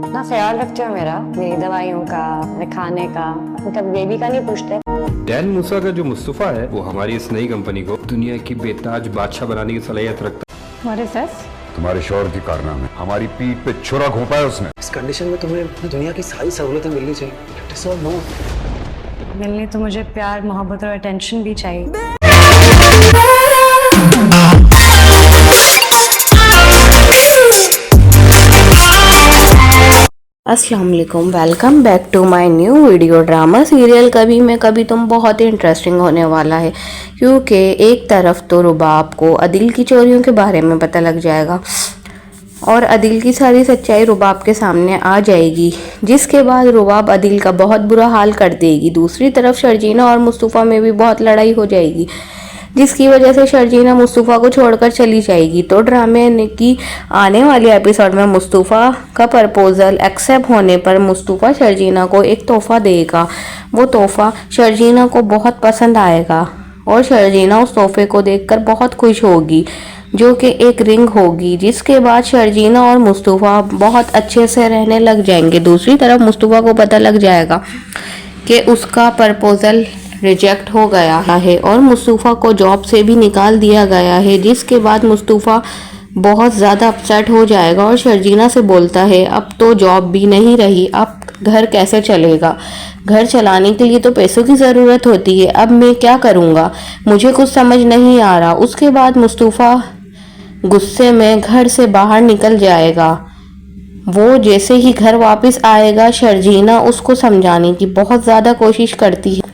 ना ख्याल रखते हो मेरा, मेरी दवाइयों का, मेरे खाने का, मतलब बेबी का नहीं पूछते। डैन मूसा का जो मुस्तफ़ा है वो हमारी इस नई कंपनी को दुनिया की बेताज बादशाह बनाने की सलाहियत रखता है। What is this? तुम्हारे शौहर के कारनामे, हमारी पीठ पे छुरा घोंपा है उसने। इस कंडीशन में तुम्हें दुनिया की सारी सहूलतें मिलनी चाहिए। Let us all know. मिलने तो मुझे प्यार, मोहब्बत और अटेंशन भी चाहिए। अस्सलाम वालेकुम, welcome back to my new video. Drama serial Kabhi Main कभी तुम बहुत ही इंटरेस्टिंग होने वाला है, क्योंकि एक तरफ तो रुबाब को अदिल की चोरियों के बारे में पता लग जाएगा और अदिल की सारी सच्चाई रुबाब के सामने आ जाएगी, जिसके बाद रुबाब अदिल का बहुत बुरा हाल कर देगी। दूसरी तरफ शर्जीना और मुस्तफ़ा में भी बहुत लड़ाई हो जाएगी, जिसकी वजह से शर्जीना मुस्तफ़ा को छोड़कर चली जाएगी। तो ड्रामे की आने वाले एपिसोड में मुस्तफ़ा का प्रपोजल एक्सेप्ट होने पर मुस्तफ़ा शर्जीना को एक तोहफा देगा। वो तोहफा शर्जीना को बहुत पसंद आएगा और शर्जीना उस तोहफे को देखकर बहुत खुश होगी, जो कि एक रिंग होगी। जिसके बाद शर्जीना और मुस्तफ़ा बहुत अच्छे से रहने लग जाएंगे। दूसरी तरफ मुस्तफ़ा को पता लग जाएगा कि उसका प्रपोजल रिजेक्ट हो गया है और मुस्तफ़ा को जॉब से भी निकाल दिया गया है। जिसके बाद मुस्तफ़ा बहुत ज़्यादा अपसेट हो जाएगा और शर्जीना से बोलता है अब तो जॉब भी नहीं रही, अब घर कैसे चलेगा, घर चलाने के लिए तो पैसों की ज़रूरत होती है, अब मैं क्या करूँगा, मुझे कुछ समझ नहीं आ रहा। उसके बाद मुस्तफ़ा गुस्से में घर से बाहर निकल जाएगा। वो जैसे ही घर वापस आएगा, शर्जीना उसको समझाने की बहुत ज़्यादा कोशिश करती है।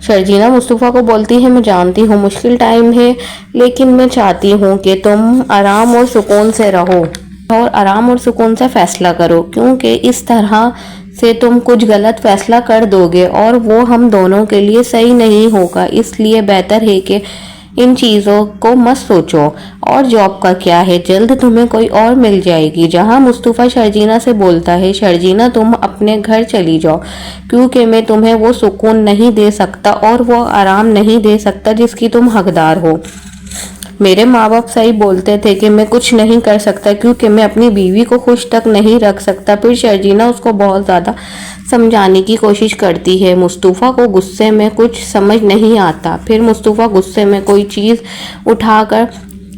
शर्जीना मुस्तफ़ा को बोलती है मैं जानती हूँ मुश्किल टाइम है, लेकिन मैं चाहती हूँ कि तुम आराम और सुकून से रहो और आराम और सुकून से फ़ैसला करो, क्योंकि इस तरह से तुम कुछ गलत फ़ैसला कर दोगे और वो हम दोनों के लिए सही नहीं होगा। इसलिए बेहतर है कि इन चीज़ों को मत सोचो। और जॉब का क्या है, जल्द तुम्हें कोई और मिल जाएगी। जहां मुस्तफ़ा शर्जीना से बोलता है शर्जीना तुम अपने घर चली जाओ, क्योंकि मैं तुम्हें वो सुकून नहीं दे सकता और वो आराम नहीं दे सकता जिसकी तुम हकदार हो। मेरे माँ बाप सही बोलते थे कि मैं कुछ नहीं कर सकता, क्योंकि मैं अपनी बीवी को खुश तक नहीं रख सकता। फिर शर्जीना उसको बहुत ज़्यादा समझाने की कोशिश करती है। मुस्तफ़ा को गुस्से में कुछ समझ नहीं आता। फिर मुस्तफ़ा गुस्से में कोई चीज़ उठाकर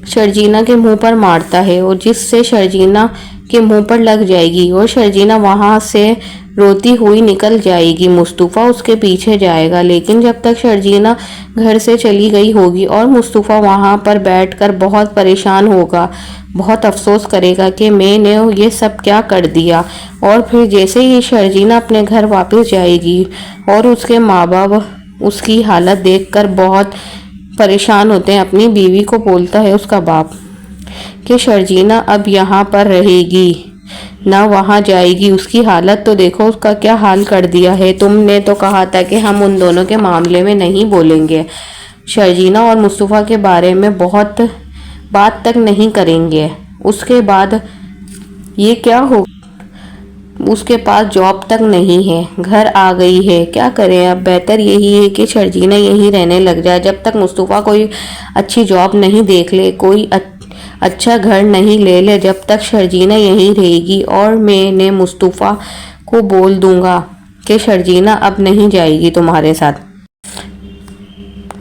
शर्जीना के मुंह पर मारता है और जिससे शर्जीना के मुंह पर लग जाएगी और शर्जीना वहाँ से रोती हुई निकल जाएगी। मुस्तफ़ा उसके पीछे जाएगा, लेकिन जब तक शर्जीना घर से चली गई होगी और मुस्तफ़ा वहाँ पर बैठकर बहुत परेशान होगा, बहुत अफसोस करेगा कि मैंने ये सब क्या कर दिया। और फिर जैसे ही शर्जीना अपने घर वापस जाएगी और उसके माँ बाप उसकी हालत देखकर बहुत परेशान होते हैं, अपनी बीवी को बोलता है उसका बाप कि शर्जीना अब यहाँ पर रहेगी ना वहाँ जाएगी। उसकी हालत तो देखो, उसका क्या हाल कर दिया है। तुमने तो कहा था कि हम उन दोनों के मामले में नहीं बोलेंगे, शर्जीना और मुस्तफ़ा के बारे में बहुत बात तक नहीं करेंगे। उसके बाद ये क्या हो, उसके पास जॉब तक नहीं है, घर आ गई है, क्या करें। अब बेहतर यही है कि शर्जीना यहीं रहने लग जाए जब तक मुस्तफ़ा कोई अच्छी जॉब नहीं देख ले, कोई अच्छा घर नहीं ले ले, जब तक शर्जीना यहीं रहेगी। और मैंने मुस्तफ़ा को बोल दूंगा कि शर्जीना अब नहीं जाएगी तुम्हारे साथ।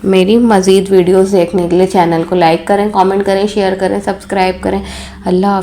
मेरी मज़ीद वीडियोस देखने के लिए चैनल को लाइक करें, कमेंट करें, शेयर करें, सब्सक्राइब करें। अल्लाह।